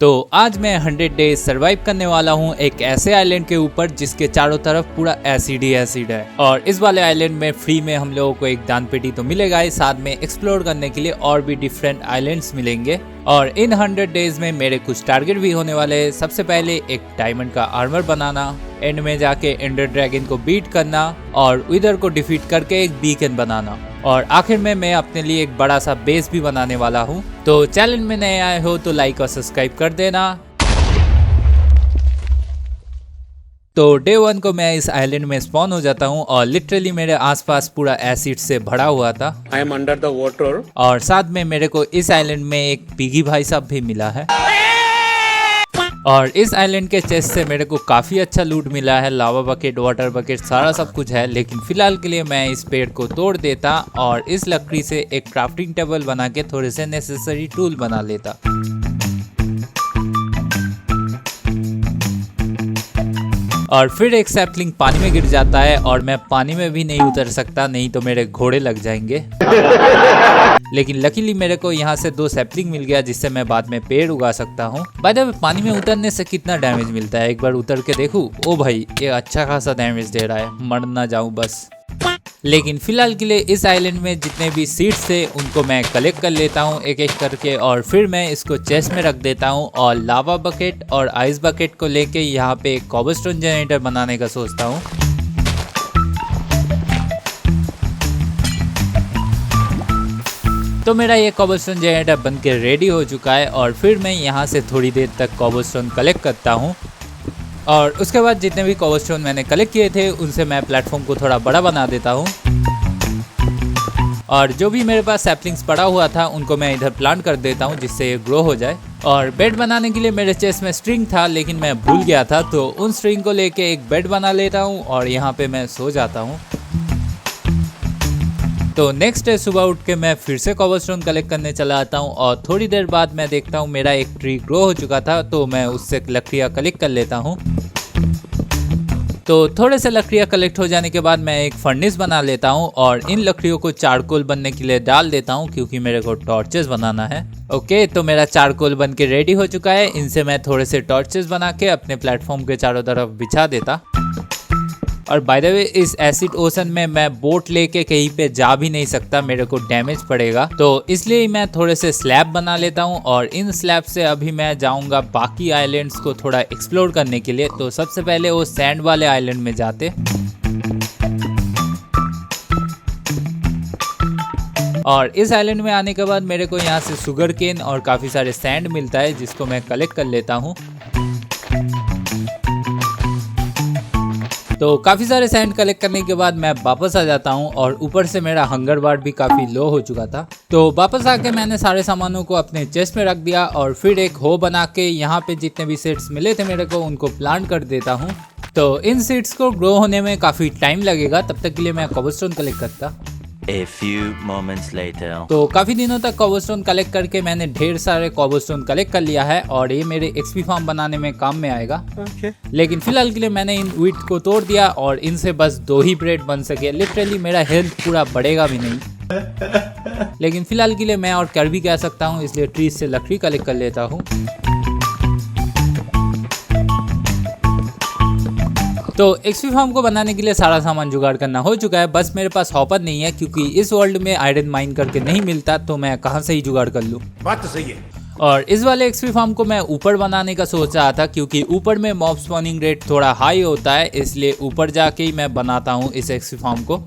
तो आज मैं 100 डेज सरवाइव करने वाला हूँ एक ऐसे आइलैंड के ऊपर जिसके चारों तरफ पूरा एसिड ही एसिड है। और इस वाले आइलैंड में फ्री में हम लोगों को एक दान पेटी तो मिलेगा ही, साथ में एक्सप्लोर करने के लिए और भी डिफरेंट आइलैंड्स मिलेंगे। और इन 100 डेज में मेरे कुछ टारगेट भी होने वाले हैं। सबसे पहले एक डायमंड का आर्मर बनाना, एंड में जाके एंडर ड्रैगन को बीट करना और विदर को डिफीट करके एक बीकन बनाना, और आखिर में मैं अपने लिए एक बड़ा सा बेस भी बनाने वाला हूँ। तो चैनल में नए आए हो तो लाइक और सब्सक्राइब कर देना। तो डे 1 को मैं इस आइलैंड में स्पॉन हो जाता हूँ और लिटरली मेरे आसपास पूरा एसिड से भरा हुआ था। I am under the water. और साथ में मेरे को इस आइलैंड में एक पिगी भाई साहब भी मिला है। और इस आइलैंड के चेस्ट से मेरे को काफ़ी अच्छा लूट मिला है, लावा बकेट, वाटर बकेट, सारा सब कुछ है। लेकिन फिलहाल के लिए मैं इस पेड़ को तोड़ देता और इस लकड़ी से एक क्राफ्टिंग टेबल बना के थोड़े से नेसेसरी टूल बना लेता। और फिर एक सैपलिंग पानी में गिर जाता है और मैं पानी में भी नहीं उतर सकता, नहीं तो मेरे घोड़े लग जाएंगे। लेकिन लकीली मेरे को यहाँ से 2 सैपलिंग मिल गया जिससे मैं बाद में पेड़ उगा सकता हूँ। बाय द वे, पानी में उतरने से कितना डैमेज मिलता है एक बार उतर के देखूं। ओ भाई, ये अच्छा खासा डैमेज दे रहा है, मर ना जाऊं बस। लेकिन फिलहाल के लिए इस आइलैंड में जितने भी सीड्स थे उनको मैं कलेक्ट कर लेता हूँ एक एक करके, और फिर मैं इसको चेस्ट में रख देता हूँ और लावा बकेट और आइस बकेट को लेके यहाँ पे एक कॉबलस्टोन जनरेटर बनाने का सोचता हूँ। तो मेरा ये कॉबलस्टोन जनरेटर बन के रेडी हो चुका है और फिर मैं यहाँ से थोड़ी देर तक कॉबलस्टोन कलेक्ट करता हूँ। और उसके बाद जितने भी कॉबलस्टोन मैंने कलेक्ट किए थे उनसे मैं प्लेटफॉर्म को थोड़ा बड़ा बना देता हूँ। और जो भी मेरे पास सैपलिंग्स पड़ा हुआ था उनको मैं इधर प्लांट कर देता हूँ जिससे ये ग्रो हो जाए। और बेड बनाने के लिए मेरे चेस्ट में स्ट्रिंग था लेकिन मैं भूल गया था, तो उन स्ट्रिंग को लेके एक बेड बना लेता हूँ और यहाँ पे मैं सो जाता हूँ। तो नेक्स्ट डे सुबह उठ के मैं फिर से कॉबलस्टोन कलेक्ट करने चला आता हूँ और थोड़ी देर बाद मैं देखता हूँ मेरा एक ट्री ग्रो हो चुका था, तो मैं उससे लकड़ियाँ कलेक्ट कर लेता हूँ। तो थोड़े से लकड़ियाँ कलेक्ट हो जाने के बाद मैं एक फर्नेस बना लेता हूँ और इन लकड़ियों को चारकोल बनने के लिए डाल देता हूँ क्योंकि मेरे को टॉर्चेस बनाना है। ओके, तो मेरा चारकोल बन के रेडी हो चुका है। इनसे मैं थोड़े से टॉर्चेस बना के अपने प्लेटफॉर्म के चारों तरफ बिछा देता। और बाय द वे, इस एसिड ओशन में मैं बोट लेके कहीं पे जा भी नहीं सकता, मेरे को डैमेज पड़ेगा, तो इसलिए मैं थोड़े से स्लैब बना लेता हूँ। और इन स्लैब से अभी मैं जाऊंगा बाकी आइलैंड्स को थोड़ा एक्सप्लोर करने के लिए। तो सबसे पहले वो सैंड वाले आइलैंड में जाते। और इस आइलैंड में आने के बाद मेरे को यहाँ से शुगर केन और काफ़ी सारे सैंड मिलता है जिसको मैं कलेक्ट कर लेता हूँ। तो काफ़ी सारे सैंड कलेक्ट करने के बाद मैं वापस आ जाता हूँ और ऊपर से मेरा हंगर बार भी काफ़ी लो हो चुका था। तो वापस आके मैंने सारे सामानों को अपने चेस्ट में रख दिया और फिर एक हो बना के यहाँ पे जितने भी सीड्स मिले थे मेरे को उनको प्लांट कर देता हूँ। तो इन सीड्स को ग्रो होने में काफ़ी टाइम लगेगा, तब तक के लिए मैं कॉबलस्टोन कलेक्ट करता। A few moments later. तो काफ़ी दिनों तक कॉबलस्टोन कलेक्ट करके मैंने ढेर सारे कॉबलस्टोन कलेक्ट कर लिया है और ये मेरे एक्सपी फार्म बनाने में काम में आएगा। लेकिन फिलहाल के लिए मैंने इन वीट को तोड़ दिया और इनसे बस 2 ही ब्रेड बन सके। लिटरली मेरा हेल्थ पूरा बढ़ेगा भी नहीं। लेकिन फिलहाल के लिए मैं और कर भी कह सकता हूँ, इसलिए ट्रीज से लकड़ी कलेक्ट कर लेता हूँ। तो एक्सपी फार्म को बनाने के लिए सारा सामान जुगाड़ करना हो चुका है, बस मेरे पास हॉपर नहीं है क्योंकि इस वर्ल्ड में आयरन माइन करके नहीं मिलता, तो मैं कहाँ से ही जुगाड़ कर लूँ। बात तो सही है। और इस वाले एक्सपी फार्म को मैं ऊपर बनाने का सोच रहा था क्योंकि ऊपर में मॉब स्पॉनिंग रेट थोड़ा हाई होता है, इसलिए ऊपर जाके ही मैं बनाता हूँ इस एक्सपी फार्म को।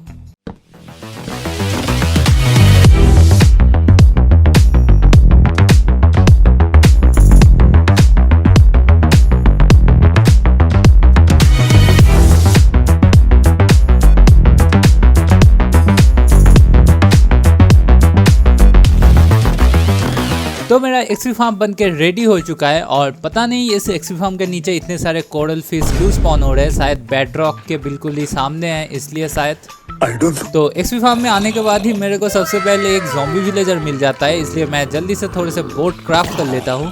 तो मेरा एक्सपी फार्म बन के रेडी हो चुका है और पता नहीं इस एक्सपी फार्म के नीचे इतने सारे कोरल फिश क्यों स्पॉन हो रहे हैं। शायद बेडरॉक के बिल्कुल ही सामने है, इसलिए शायद। तो एक्सपी फार्म में आने के बाद ही मेरे को सबसे पहले एक ज़ॉम्बी विलेजर मिल जाता है, इसलिए मैं जल्दी से थोड़े से बोट क्राफ्ट कर लेता हूँ।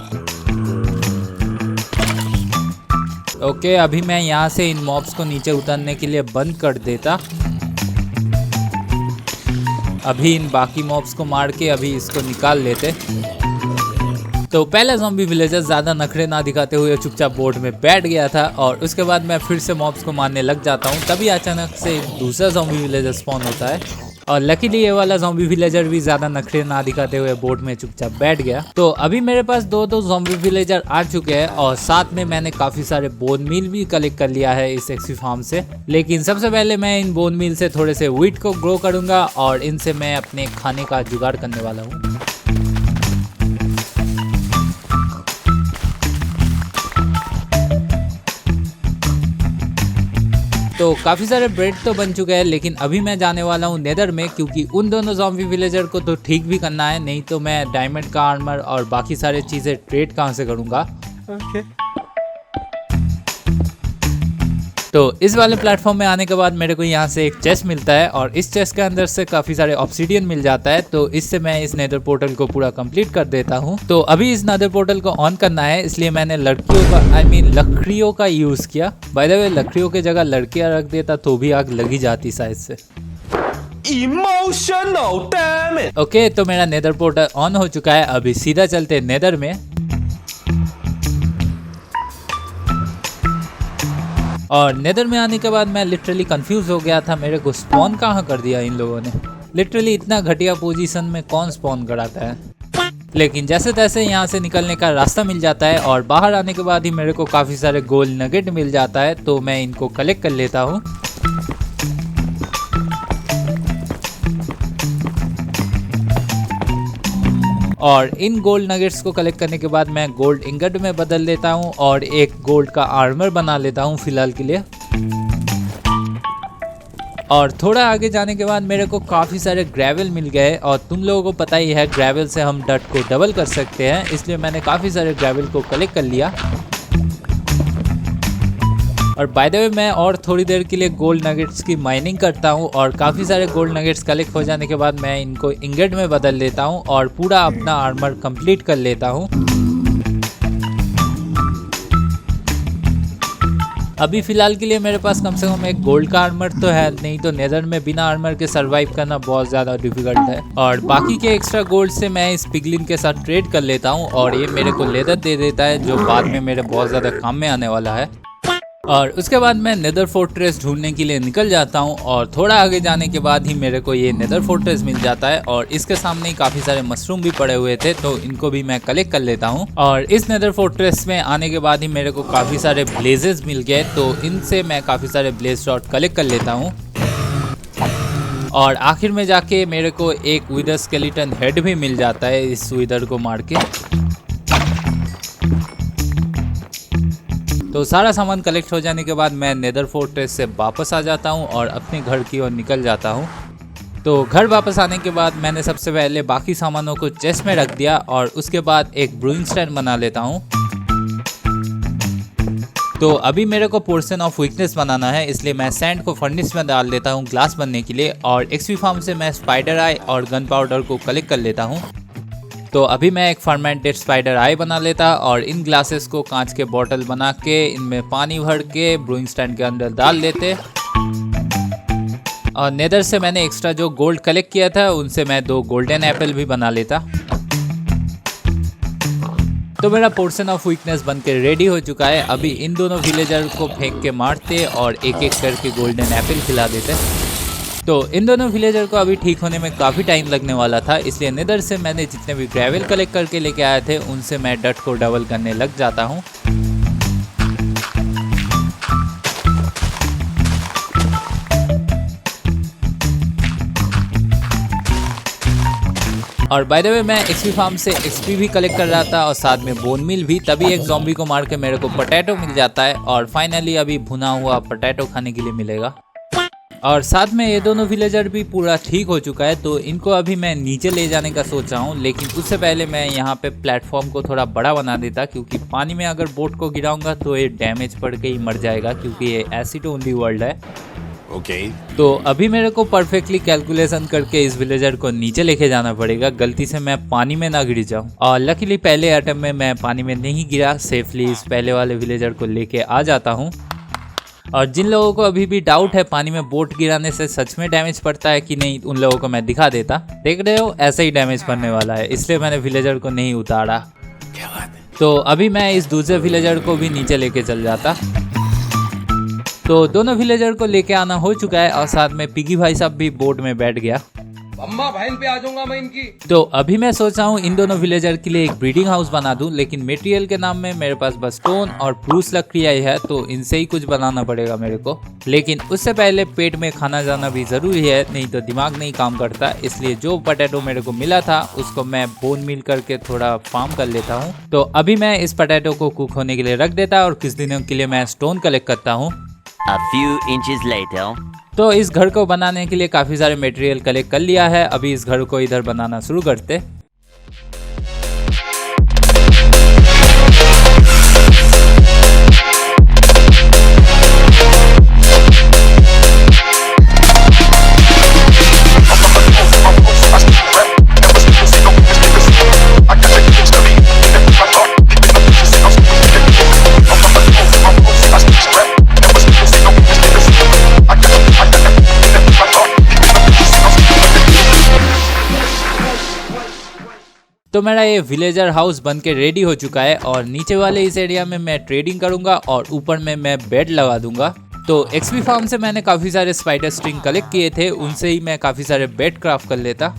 ओके, अभी मैं यहाँ से इन मॉब्स को नीचे उतरने के लिए बंद कर देता। अभी इन बाकी मॉब्स को मार के अभी इसको निकाल लेते। तो पहला ज़ॉम्बी विलेजर ज़्यादा नखरे ना दिखाते हुए चुपचाप बोट में बैठ गया था और उसके बाद मैं फिर से मॉब्स को मारने लग जाता हूँ। तभी अचानक से दूसरा ज़ॉम्बी विलेजर स्पॉन होता है और लकीली ये वाला ज़ॉम्बी विलेजर भी ज़्यादा नखरे ना दिखाते हुए बोट में चुपचाप बैठ गया। तो अभी मेरे पास दो ज़ॉम्बी विलेजर आ चुके हैं और साथ में मैंने काफ़ी सारे बोन मील भी कलेक्ट कर लिया है इस एक्सपी फार्म से। लेकिन सबसे पहले मैं इन बोन मील से थोड़े से व्हीट को ग्रो करूँगा और इनसे मैं अपने खाने का जुगाड़ करने वाला हूँ। तो काफ़ी सारे ब्रेड तो बन चुके हैं, लेकिन अभी मैं जाने वाला हूँ नेदर में, क्योंकि उन दोनों ज़ॉम्बी विलेजर को तो ठीक भी करना है, नहीं तो मैं डायमंड का आर्मर और बाकी सारे चीज़ें ट्रेड कहाँ से करूँगा। तो इस वाले प्लेटफॉर्म में आने के बाद मेरे को यहाँ से एक चेस्ट मिलता है और इस चेस्ट के अंदर से काफ़ी सारे ऑब्सीडियन मिल जाता है। तो इससे मैं इस नेदर पोर्टल को पूरा कंप्लीट कर देता हूँ। तो अभी इस नेदर पोर्टल को ऑन करना है, इसलिए मैंने लकड़ियों का यूज़ किया। बाय द वे लकड़ियों की जगह लड़कियाँ रख देता तो भी आग लगी जाती शायद से। Emotional damn it. ओके, तो मेरा नेदर पोर्टल ऑन हो चुका है। अभी सीधा चलते नेदर में। और नेदर में आने के बाद मैं लिटरली कंफ्यूज हो गया था, मेरे को स्पॉन कहाँ कर दिया इन लोगों ने। लिटरली इतना घटिया पोजीशन में कौन स्पॉन कराता है। लेकिन जैसे तैसे यहाँ से निकलने का रास्ता मिल जाता है और बाहर आने के बाद ही मेरे को काफ़ी सारे गोल्ड नगेट मिल जाता है। तो मैं इनको कलेक्ट कर लेता हूँ। और इन गोल्ड नगेट्स को कलेक्ट करने के बाद मैं गोल्ड इंगट में बदल लेता हूँ और एक गोल्ड का आर्मर बना लेता हूँ फिलहाल के लिए। और थोड़ा आगे जाने के बाद मेरे को काफ़ी सारे ग्रेवल मिल गए और तुम लोगों को पता ही है ग्रेवल से हम डट को डबल कर सकते हैं, इसलिए मैंने काफ़ी सारे ग्रेवल को कलेक्ट कर लिया। और बाय द वे मैं और थोड़ी देर के लिए गोल्ड नगेट्स की माइनिंग करता हूँ और काफ़ी सारे गोल्ड नगेट्स कलेक्ट हो जाने के बाद मैं इनको इंगट में बदल लेता हूँ और पूरा अपना आर्मर कंप्लीट कर लेता हूँ। अभी फ़िलहाल के लिए मेरे पास कम से कम एक गोल्ड का आर्मर तो है, नहीं तो नेदर में बिना आर्मर के सरवाइव करना बहुत ज़्यादा डिफिकल्ट है। और बाकी के एक्स्ट्रा गोल्ड से मैं इस पिगलिन के साथ ट्रेड कर लेता हूँ और ये मेरे को लेदर दे देता है, जो बाद में मेरे बहुत ज़्यादा काम में आने वाला है। और उसके बाद मैं नेदर फोर्ट्रेस ढूंढने के लिए निकल जाता हूँ और थोड़ा आगे जाने के बाद ही मेरे को ये नेदर फोर्ट्रेस मिल जाता है और इसके सामने ही काफ़ी सारे मशरूम भी पड़े हुए थे, तो इनको भी मैं कलेक्ट कर लेता हूँ। और इस नेदर फोर्ट्रेस में आने के बाद ही मेरे को काफ़ी सारे ब्लेजेस मिल गए, तो इनसे मैं काफ़ी सारे ब्लेज शॉट कलेक्ट कर लेता हूँ। और आखिर में जाके मेरे को एक विदर स्केलेटन हेड भी मिल जाता है इस विदर को मार के। तो सारा सामान कलेक्ट हो जाने के बाद मैं नेदर फोर्ट्रेस से वापस आ जाता हूँ और अपने घर की ओर निकल जाता हूँ। तो घर वापस आने के बाद मैंने सबसे पहले बाकी सामानों को चेस्ट में रख दिया और उसके बाद एक ब्रूइंग स्टैंड बना लेता हूँ। तो अभी मेरे को पोर्शन ऑफ वीकनेस बनाना है, इसलिए मैं सैंड को फर्नेस में डाल देता हूँ ग्लास बनने के लिए। और एक्सपी फार्म से मैं स्पाइडर आई और गन पाउडर को कलेक्ट कर लेता हूँ। तो अभी मैं एक फर्मेंटेड स्पाइडर आई बना लेता और इन ग्लासेस को कांच के बोतल बना के इनमें पानी भर के ब्रूइंग स्टैंड के अंदर डाल लेते। और नेदर से मैंने एक्स्ट्रा जो गोल्ड कलेक्ट किया था उनसे मैं 2 गोल्डन एप्पल भी बना लेता। तो मेरा पोर्शन ऑफ वीकनेस बन के रेडी हो चुका है। अभी इन दोनों विलेजर को फेंक के मारते और एक एक करके गोल्डन एप्पल खिला देते। तो इन दोनों विलेजर को अभी ठीक होने में काफ़ी टाइम लगने वाला था, इसलिए नेदर से मैंने जितने भी ग्रेवल कलेक्ट करके लेके आए थे उनसे मैं डट को डबल करने लग जाता हूँ। और बाय द वे मैं एक्सपी फार्म से एक्सपी भी कलेक्ट कर रहा था और साथ में बोन मिल भी। तभी एक ज़ॉम्बी को मार के मेरे को पोटैटो मिल जाता है और फाइनली अभी भुना हुआ पोटैटो खाने के लिए मिलेगा। और साथ में ये दोनों विलेजर भी पूरा ठीक हो चुका है, तो इनको अभी मैं नीचे ले जाने का सोच रहा हूँ। लेकिन उससे पहले मैं यहाँ पे प्लेटफॉर्म को थोड़ा बड़ा बना देता, क्योंकि पानी में अगर बोट को गिराऊंगा तो ये डैमेज पड़ के ही मर जाएगा, क्योंकि ये एसिड ओनली वर्ल्ड है। ओके। तो अभी मेरे को परफेक्टली कैलकुलेशन करके इस विलेजर को नीचे लेके जाना पड़ेगा, गलती से मैं पानी में ना गिर जाऊँ। और लकीली पहले अटेम्प्ट में मैं पानी में नहीं गिरा, सेफली इस पहले वाले विलेजर को लेके आ जाता हूँ। और जिन लोगों को अभी भी डाउट है पानी में बोट गिराने से सच में डैमेज पड़ता है कि नहीं, उन लोगों को मैं दिखा देता। देख रहे हो, ऐसे ही डैमेज पड़ने वाला है, इसलिए मैंने विलेजर को नहीं उतारा। क्या बात है। तो अभी मैं इस दूसरे विलेजर को भी नीचे लेके चल जाता। तो दोनों विलेजर को लेके आना हो चुका है और साथ में पिगी भाई साहब भी बोट में बैठ गया। अम्मा बहन पे आ जाऊंगा मैं इनकी। तो अभी मैं सोच रहा हूँ इन दोनों विलेजर के लिए एक ब्रीडिंग हाउस बना दूं, लेकिन मटेरियल के नाम में मेरे पास बस स्टोन और प्रूस लकड़ी आई है, तो इनसे ही कुछ बनाना पड़ेगा मेरे को। लेकिन उससे पहले पेट में खाना जाना भी जरूरी है, नहीं तो दिमाग नहीं काम करता। इसलिए जो पोटैटो मेरे को मिला था उसको मैं बोन मिल करके थोड़ा फार्म कर लेता हूँ। तो अभी मैं इस पोटैटो को कुक होने के लिए रख देता और कुछ दिनों के लिए मैं स्टोन कलेक्ट करता हूँ। A few inches later. तो इस घर को बनाने के लिए काफी सारे मटेरियल कलेक्ट कर लिया है। अभी इस घर को इधर बनाना शुरू करते। तो मेरा ये विलेजर हाउस बन के रेडी हो चुका है और नीचे वाले इस एरिया में मैं ट्रेडिंग करूंगा और ऊपर में मैं बेड लगा दूंगा। तो एक्सपी फार्म से मैंने काफ़ी सारे स्पाइडर स्ट्रिंग कलेक्ट किए थे, उनसे ही मैं काफ़ी सारे बेड क्राफ्ट कर लेता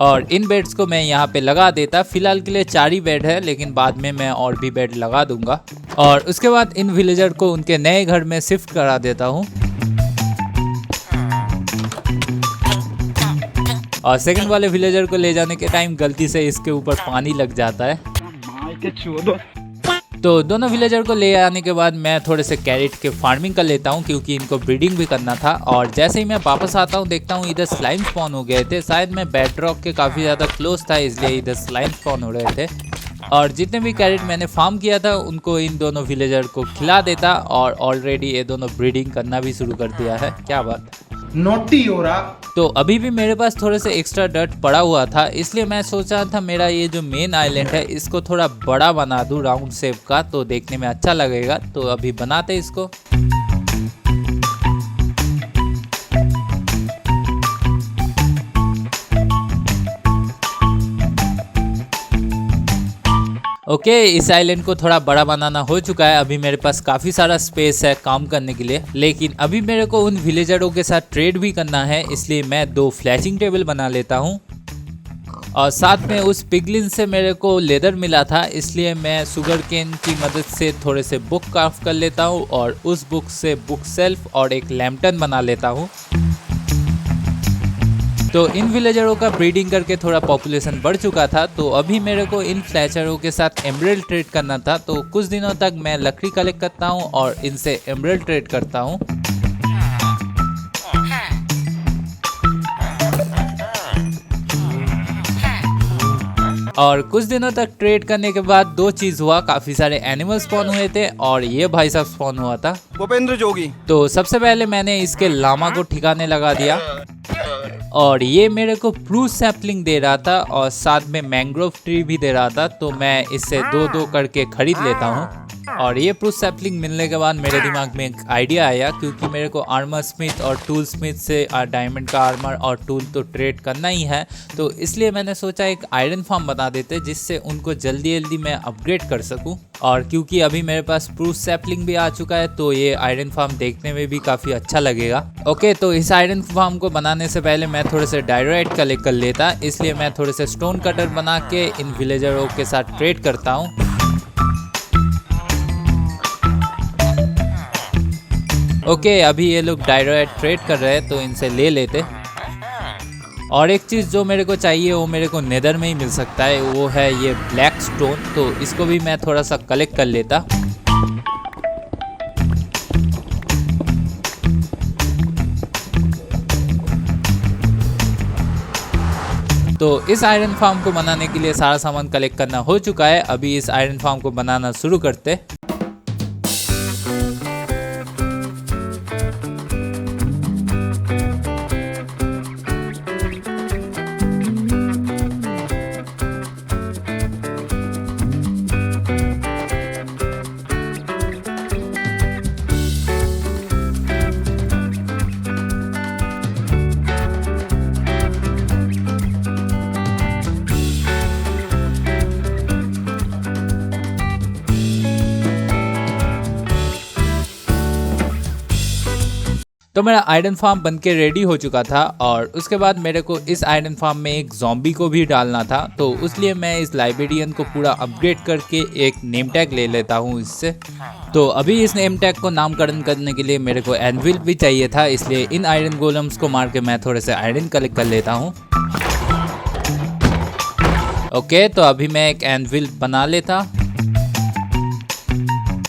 और इन बेड्स को मैं यहाँ पे लगा देता। फिलहाल के लिए 4 ही बेड है, लेकिन बाद में मैं और भी बेड लगा दूंगा और उसके बाद इन विलेजर को उनके नए घर में शिफ्ट करा देता हूँ। और सेकंड वाले विलेजर को ले जाने के टाइम गलती से इसके ऊपर पानी लग जाता है। तो दोनों विलेजर को ले आने के बाद मैं थोड़े से कैरेट के फार्मिंग कर लेता हूँ, क्योंकि इनको ब्रीडिंग भी करना था। और जैसे ही मैं वापस आता हूँ देखता हूँ इधर स्लाइम स्पॉन हो गए थे। शायद मैं बेडरॉक के काफ़ी ज़्यादा क्लोज था, इसलिए इधर स्लाइम स्पॉन हो रहे थे। और जितने भी कैरेट मैंने फार्म किया था उनको इन दोनों विलेजर को खिला देता और ऑलरेडी ये दोनों ब्रीडिंग करना भी शुरू कर दिया है। क्या बात है, नोटी हो रहा। तो अभी भी मेरे पास थोड़े से एक्स्ट्रा डर्ट पड़ा हुआ था, इसलिए मैं सोच रहा था मेरा ये जो मेन आइलैंड है इसको थोड़ा बड़ा बना दूं राउंड शेप का, तो देखने में अच्छा लगेगा। तो अभी बनाते इसको। ओके, इस आइलैंड को थोड़ा बड़ा बनाना हो चुका है। अभी मेरे पास काफ़ी सारा स्पेस है काम करने के लिए, लेकिन अभी मेरे को उन विलेजरों के साथ ट्रेड भी करना है, इसलिए मैं 2 फ्लैशिंग टेबल बना लेता हूँ। और साथ में उस पिगलिन से मेरे को लेदर मिला था, इसलिए मैं शुगर केन की मदद से थोड़े से बुक क्राफ्ट कर लेता हूँ और उस बुक से बुक शेल्फ और एक लैम्पटन बना लेता हूँ। तो इन विलेजरों का ब्रीडिंग करके थोड़ा पॉपुलेशन बढ़ चुका था, तो अभी मेरे को इन फ्लैचरों के साथ एमरल्ड ट्रेड करना था। तो कुछ दिनों तक मैं लकड़ी कलेक्ट करता हूँ और इनसे एमरल्ड ट्रेड करता हूँ। और कुछ दिनों तक ट्रेड करने के बाद 2 चीज हुआ, काफी सारे एनिमल स्पॉन हुए थे और ये भाई साहब स्पॉन हुआ था, भूपेंद्र जोगी। तो सबसे पहले मैंने इसके लामा को ठिकाने लगा दिया और ये मेरे को प्रूस सैपलिंग दे रहा था और साथ में मैंग्रोव ट्री भी दे रहा था। तो मैं इससे 2-2 करके खरीद लेता हूँ। और ये प्रूस सैपलिंग मिलने के बाद मेरे दिमाग में एक आइडिया आया, क्योंकि मेरे को आर्मर स्मिथ और टूल स्मिथ से डायमंड का आर्मर और टूल तो ट्रेड करना ही है। तो इसलिए मैंने सोचा एक आयरन फार्म बना देते, जिससे उनको जल्दी जल्दी मैं अपग्रेड कर सकूं। और क्योंकि अभी मेरे पास प्रूस सैपलिंग भी आ चुका है, तो ये आयरन फार्म देखने में भी काफ़ी अच्छा लगेगा। ओके, तो इस आयरन फार्म को बनाने से पहले मैं थोड़े से डायराइट कलेक्ट कर लेता, इसलिए मैं थोड़े से स्टोन कटर बना के इन विलेजरों के साथ ट्रेड करता हूँ। ओके, अभी ये लोग डायराइट ट्रेड कर रहे हैं, तो इनसे ले लेते। और एक चीज़ जो मेरे को चाहिए वो मेरे को नेदर में ही मिल सकता है, वो है ये ब्लैक स्टोन। तो इसको भी मैं थोड़ा सा कलेक्ट कर लेता। तो इस आयरन फार्म को बनाने के लिए सारा सामान कलेक्ट करना हो चुका है। अभी इस आयरन फार्म को बनाना शुरू करते। तो मेरा आयरन फार्म बनके रेडी हो चुका था और उसके बाद मेरे को इस आयरन फार्म में एक ज़ॉम्बी को भी डालना था, तो इसलिए मैं इस लाइब्रेरियन को पूरा अपग्रेड करके एक नेम टैग ले लेता हूँ इससे। तो अभी इस नेम टैग को नामकरण करने के लिए मेरे को एनविल भी चाहिए था, इसलिए इन आयरन गोलम्स को मार के मैं थोड़े से आयरन कलेक्ट कर लेता हूँ। ओके, तो अभी मैं एक एनविल बना लेता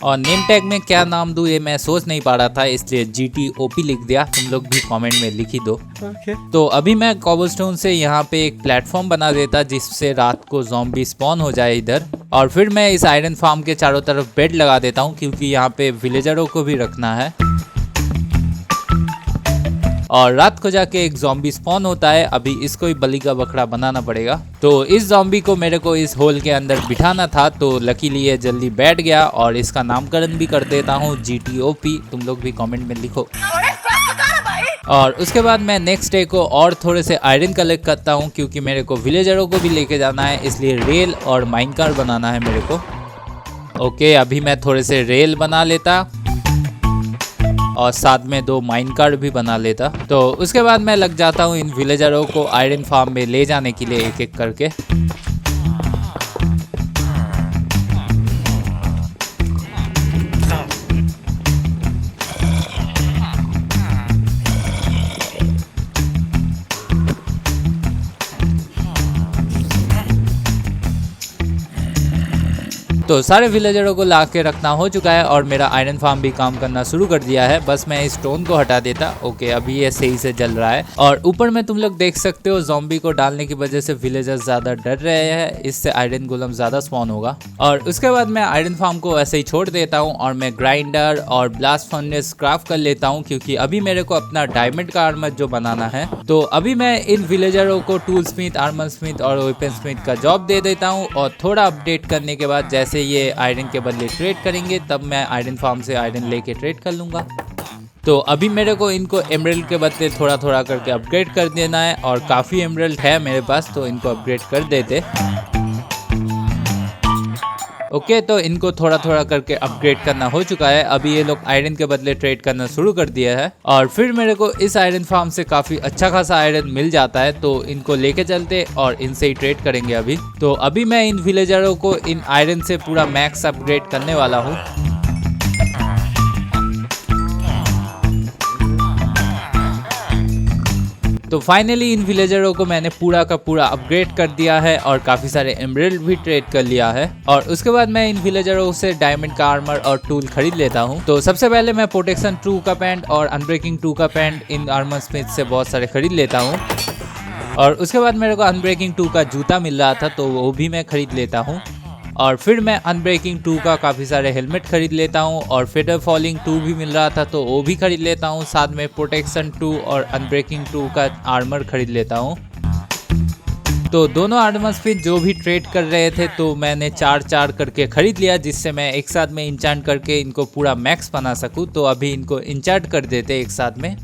और नेम टैग में क्या नाम दूँ ये मैं सोच नहीं पा रहा था, इसलिए GTOP लिख दिया। तुम लोग भी कमेंट में लिख ही दो। तो अभी मैं कॉबलस्टोन से यहाँ पे एक प्लेटफॉर्म बना देता जिससे रात को ज़ॉम्बी स्पॉन हो जाए इधर, और फिर मैं इस आयरन फार्म के चारों तरफ बेड लगा देता हूँ क्योंकि यहाँ पे विलेजरों को भी रखना है। और रात को जाके एक ज़ॉम्बी स्पॉन होता है, अभी इसको ही बलि का बकरा बनाना पड़ेगा। तो इस ज़ॉम्बी को मेरे को इस होल के अंदर बिठाना था, तो लकीली ये जल्दी बैठ गया और इसका नामकरण भी कर देता हूँ GTOP। तुम लोग भी कमेंट में लिखो। और उसके बाद मैं नेक्स्ट डे को और थोड़े से आयरन कलेक्ट करता हूँ क्योंकि मेरे को विलेजरों को भी लेके जाना है, इसलिए रेल और माइन कार बनाना है मेरे को। ओके, अभी मैं थोड़े से रेल बना लेता और साथ में 2 माइन कार्ड भी बना लेता। तो उसके बाद मैं लग जाता हूँ इन विलेजरों को आयरन फार्म में ले जाने के लिए एक एक करके। तो सारे विलेजरों को ला के रखना हो चुका है और मेरा आयरन फार्म भी काम करना शुरू कर दिया है। बस मैं इस स्टोन को हटा देता। ओके, अभी ये सही से जल रहा है और ऊपर में तुम लोग देख सकते हो ज़ॉम्बी को डालने की वजह से विलेजर्स ज़्यादा डर रहे हैं, इससे आयरन गोलम ज़्यादा स्पॉन होगा। और उसके बाद मैं आयरन फार्म को ऐसे ही छोड़ देता हूँ और मैं ग्राइंडर और ब्लास्ट फर्नेस क्राफ्ट कर लेता हूँ क्योंकि अभी मेरे को अपना डायमंड का आर्मर जो बनाना है। तो अभी मैं इन विलेजरों को टूल स्मिथ, आर्मर स्मिथ और वेपन स्मिथ का जॉब दे देता हूँ और थोड़ा अपडेट करने के बाद जैसे ये आयरन के बदले ट्रेड करेंगे तब मैं आयरन फार्म से आयरन लेके ट्रेड कर लूंगा। तो अभी मेरे को इनको एमरल्ड के बदले थोड़ा थोड़ा करके अपग्रेड कर देना है और काफ़ी एमरल्ड है मेरे पास, तो इनको अपग्रेड कर देते। ओके, तो इनको थोड़ा थोड़ा करके अपग्रेड करना हो चुका है। अभी ये लोग आयरन के बदले ट्रेड करना शुरू कर दिया है और फिर मेरे को इस आयरन फार्म से काफ़ी अच्छा खासा आयरन मिल जाता है, तो इनको लेके चलते और इनसे ही ट्रेड करेंगे अभी। तो अभी मैं इन विलेजरों को इन आयरन से पूरा मैक्स अपग्रेड करने वाला हूँ। तो फाइनली इन विलेजरों को मैंने पूरा का पूरा अपग्रेड कर दिया है और काफ़ी सारे एमरल्ड भी ट्रेड कर लिया है। और उसके बाद मैं इन विलेजरों से डायमंड का आर्मर और टूल खरीद लेता हूँ। तो सबसे पहले मैं प्रोटेक्शन 2 का पैंट और अनब्रेकिंग 2 का पैंट इन आर्मर स्मिथ से बहुत सारे खरीद लेता हूँ। और उसके बाद मेरे को अनब्रेकिंग 2 का जूता मिल रहा था तो वो भी मैं खरीद लेता हूँ। और फिर मैं अनब्रेकिंग 2 का काफ़ी सारे हेलमेट खरीद लेता हूँ और फेदर फॉलिंग 2 भी मिल रहा था तो वो भी खरीद लेता हूँ। साथ में प्रोटेक्शन 2 और अनब्रेकिंग 2 का आर्मर खरीद लेता हूँ। तो दोनों आर्मर स्मिथ जो भी ट्रेड कर रहे थे तो मैंने 4-4 करके खरीद लिया जिससे मैं एक साथ में इंचांट करके इनको पूरा मैक्स बना सकूँ। तो अभी इनको इंचांट कर देते एक साथ में।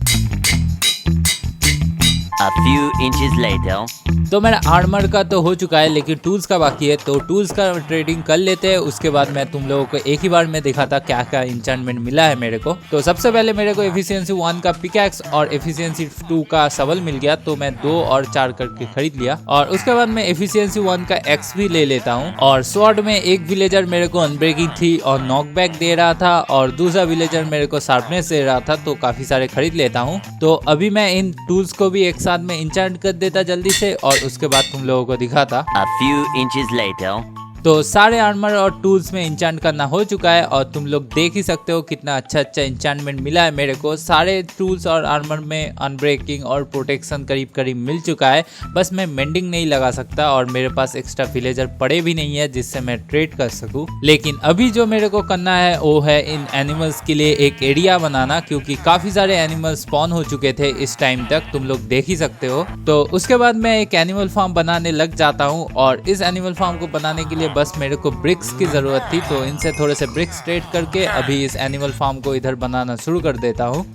A few inches later. तो मेरा आर्मर का तो हो चुका है लेकिन टूल्स का बाकी है, तो टूल्स का ट्रेडिंग कर लेते हैं। उसके बाद मैं तुम लोगों को एक ही बार में दिखाता क्या क्या इंचांटमेंट मिला है मेरे को। तो सबसे पहले मेरे को एफिशिएंसी 1 का पिकैक्स और एफिशिएंसी 2 का शवल मिल गया तो मैं 2 और 4 करके खरीद लिया। और उसके बाद मैं एफिशिएंसी 1 का एक्स भी ले लेता हूँ। और स्वॉर्ड में एक विलेजर मेरे को अनब्रेकिंग थी और नॉकबैक दे रहा था और दूसरा विलेजर मेरे को शार्पनेस दे रहा था, तो काफी सारे खरीद लेता हूँ। तो अभी मैं इन टूल्स को भी एक साथ में इंचांट कर देता जल्दी से और उसके बाद तुम लोगों को दिखाता। A few inches later. तो सारे आर्मर और टूल्स में इंचांट करना हो चुका है और तुम लोग देख ही सकते हो कितना अच्छा अच्छा इंचांटमेंट मिला है मेरे को। सारे टूल्स और आर्मर में अनब्रेकिंग और प्रोटेक्शन करीब करीब मिल चुका है। बस मैं मेंडिंग नहीं लगा सकता और मेरे पास एक्स्ट्रा विलेजर पड़े भी नहीं है जिससे मैं ट्रेड कर सकूं। लेकिन अभी जो मेरे को करना है वो है इन एनिमल्स के लिए एक एरिया बनाना, क्योंकि काफी सारे एनिमल स्पॉन हो चुके थे इस टाइम तक, तुम लोग देख ही सकते हो। तो उसके बाद मैं एक एनिमल फार्म बनाने लग जाता हूँ और इस एनिमल फार्म को बनाने के लिए बस मेरे को ब्रिक्स की ज़रूरत थी, तो इनसे थोड़े से ब्रिक्स ट्रेड करके अभी इस एनिमल फार्म को इधर बनाना शुरू कर देता हूँ।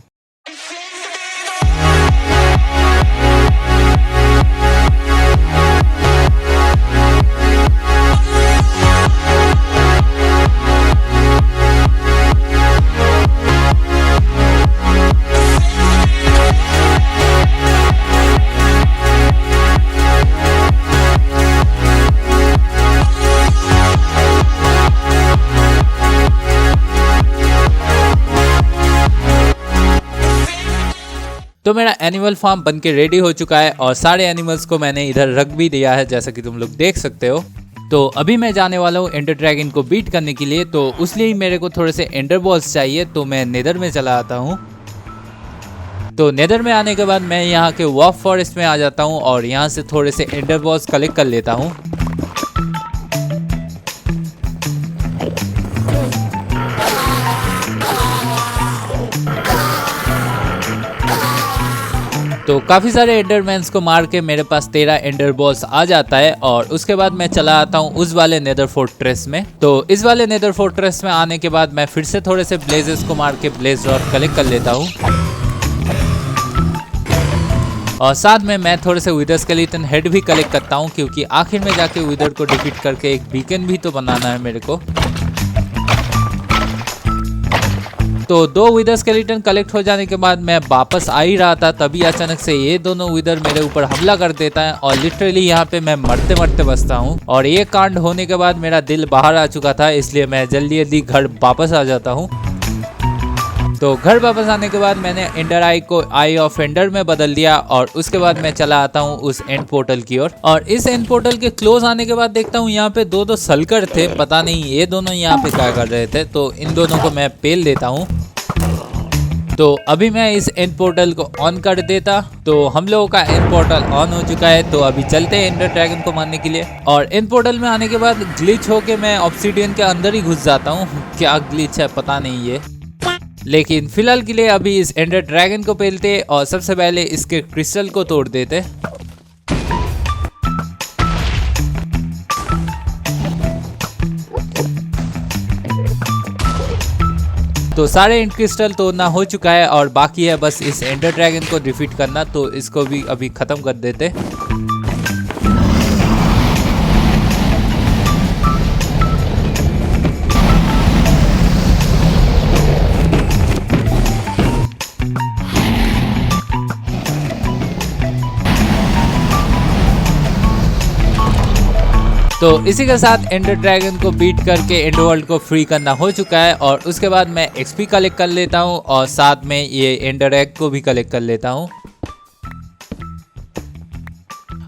तो मेरा एनिमल फार्म बनके रेडी हो चुका है और सारे एनिमल्स को मैंने इधर रख भी दिया है, जैसा कि तुम लोग देख सकते हो। तो अभी मैं जाने वाला हूँ एंडर ड्रैगन को बीट करने के लिए, तो उसलिए ही मेरे को थोड़े से एंडर बॉल्स चाहिए। तो मैं नेदर में चला आता हूँ। तो नेदर में आने के बाद मैं यहाँ के वॉफ फॉरेस्ट में आ जाता हूँ और यहाँ से थोड़े से एंडर बॉल्स कलेक्ट कर लेता हूँ। तो काफ़ी सारे एंडरमैन्स को मार के मेरे पास 13 एंडर बॉल्स आ जाता है और उसके बाद मैं चला आता हूँ उस वाले नेदर फोर्ट्रेस में। तो इस वाले नेदर फोर्ट्रेस में आने के बाद मैं फिर से थोड़े से ब्लेजेस को मार के ब्लेज रॉड कलेक्ट कर लेता हूँ और साथ में मैं थोड़े से विदर स्केलेटन हेड भी कलेक्ट करता हूँ, क्योंकि आखिर में जाके विदर को डिफीट करके एक बीकन भी तो बनाना है मेरे को। तो 2 विदर स्केलेटन कलेक्ट हो जाने के बाद मैं वापस आ ही रहा था, तभी अचानक से ये दोनों विदर मेरे ऊपर हमला कर देता है और लिटरली यहाँ पे मैं मरते मरते बचता हूँ। और ये कांड होने के बाद मेरा दिल बाहर आ चुका था, इसलिए मैं जल्दी जल्दी घर वापस आ जाता हूँ। तो घर वापस आने के बाद मैंने एंडर आई को आई ऑफ एंडर में बदल दिया और उसके बाद मैं चला आता हूँ उस एंड पोर्टल की ओर। और इस एंड पोर्टल के क्लोज आने के बाद देखता हूँ यहाँ पे 2 सलकर थे, पता नहीं ये दोनों यहाँ पे क्या कर रहे थे। तो इन दोनों को मैं पेल देता हूँ। तो अभी मैं इस एंड पोर्टल को ऑन कर देता, तो हम लोगों का एंड पोर्टल ऑन हो चुका है। तो अभी चलते हैं एंडर ड्रैगन को मारने के लिए। और एंड पोर्टल में आने के बाद ग्लिच होके मैं ऑब्सिडियन के अंदर ही घुस जाता हूँ। क्या ग्लिच है पता नहीं ये, लेकिन फिलहाल के लिए अभी इस एंडर ड्रैगन को पेलते और सबसे पहले इसके क्रिस्टल को तोड़ देते। तो सारे एंड क्रिस्टल तोड़ना हो चुका है और बाकी है बस इस एंडर ड्रैगन को डिफीट करना। तो इसको भी अभी खत्म कर देते। तो इसी के साथ एंडर ड्रैगन को बीट करके एंड वर्ल्ड को फ्री करना हो चुका है और उसके बाद मैं एक्सपी कलेक्ट कर लेता हूँ और साथ में ये एंडर एग को भी कलेक्ट कर लेता हूँ।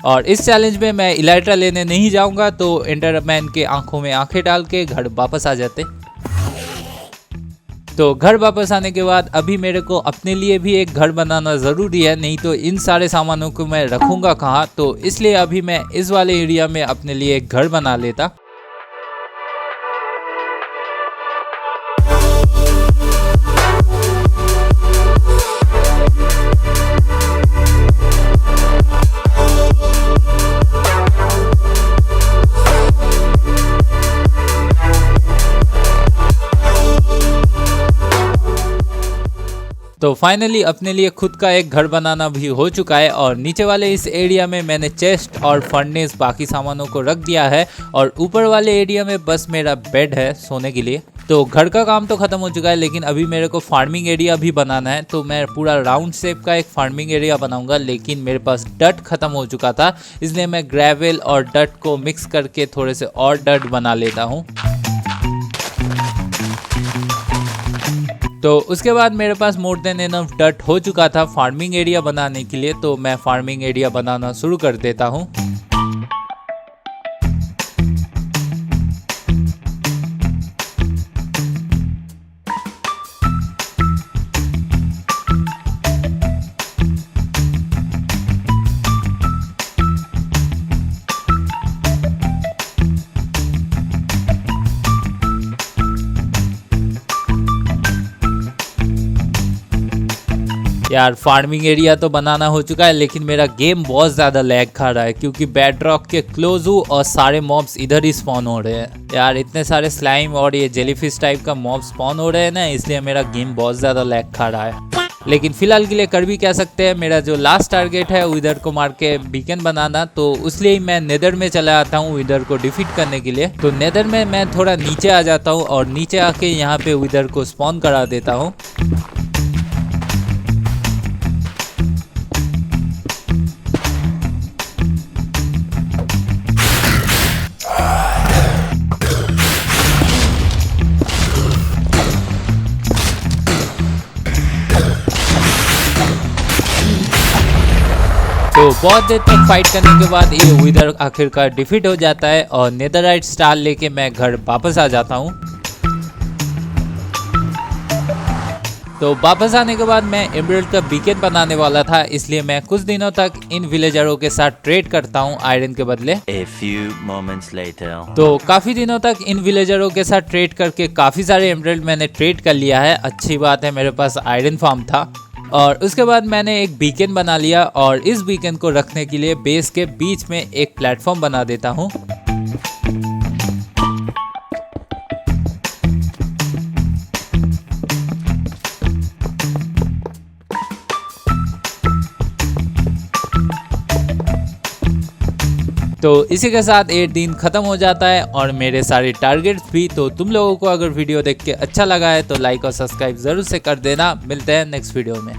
और इस चैलेंज में मैं इलाइट्रा लेने नहीं जाऊंगा, तो एंडरमैन के आंखों में आंखें डाल के घर वापस आ जाते। तो घर वापस आने के बाद अभी मेरे को अपने लिए भी एक घर बनाना ज़रूरी है, नहीं तो इन सारे सामानों को मैं रखूँगा कहाँ। तो इसलिए अभी मैं इस वाले एरिया में अपने लिए एक घर बना लेता। तो फाइनली अपने लिए खुद का एक घर बनाना भी हो चुका है और नीचे वाले इस एरिया में मैंने चेस्ट और फर्नेस बाकी सामानों को रख दिया है और ऊपर वाले एरिया में बस मेरा बेड है सोने के लिए। तो घर का काम तो खत्म हो चुका है, लेकिन अभी मेरे को फार्मिंग एरिया भी बनाना है। तो मैं पूरा राउंड शेप का एक फार्मिंग एरिया बनाऊंगा, लेकिन मेरे पास डट खत्म हो चुका था, इसलिए मैं ग्रेवल और डट को मिक्स करके थोड़े से और डट बना लेता हूँ। तो उसके बाद मेरे पास मोर देन एनफ डट हो चुका था फार्मिंग एरिया बनाने के लिए। तो मैं फार्मिंग एरिया बनाना शुरू कर देता हूँ। यार फार्मिंग एरिया तो बनाना हो चुका है, लेकिन मेरा गेम बहुत ज़्यादा लैग खा रहा है क्योंकि बेडरॉक के क्लोज हूँ और सारे मॉब्स इधर ही स्पॉन हो रहे हैं। यार इतने सारे स्लाइम और ये जेलीफिश टाइप का मॉब स्पॉन हो रहे हैं ना, इसलिए मेरा गेम बहुत ज़्यादा लैग खा रहा है। लेकिन फिलहाल के लिए कर भी कह सकते हैं, मेरा जो लास्ट टारगेट है विदर को मार के बीकन बनाना, तो उसलिए मैं नेदर में चला आता हूँ विदर को डिफीट करने के लिए। तो नेदर में मैं थोड़ा नीचे आ जाता हूँ और नीचे आके यहाँ पे विदर को स्पॉन करा देता हूँ। तो बहुत देर तक फाइट करने के बाद ये विदर आखिरकार डिफीट हो जाता है और नेदरराइट स्टार लेके मैं घर वापस आ जाता हूँ। तो वापस आने के बाद मैं एमराल्ड का बीकन बनाने वाला था, इसलिए मैं कुछ दिनों तक इन विलेजरों के साथ ट्रेड करता हूँ आयरन के बदले। A few moments later. तो काफी दिनों तक इन विलेजरों के साथ ट्रेड करके काफी सारे एमराल्ड मैंने ट्रेड कर लिया है। अच्छी बात है, मेरे पास आयरन फार्म था। और उसके बाद मैंने एक बीकन बना लिया और इस बीकन को रखने के लिए बेस के बीच में एक प्लेटफॉर्म बना देता हूँ। तो इसी के साथ 8 दिन खत्म हो जाता है और मेरे सारे टारगेट्स भी। तो तुम लोगों को अगर वीडियो देख के अच्छा लगा है तो लाइक और सब्सक्राइब जरूर से कर देना। मिलते हैं नेक्स्ट वीडियो में।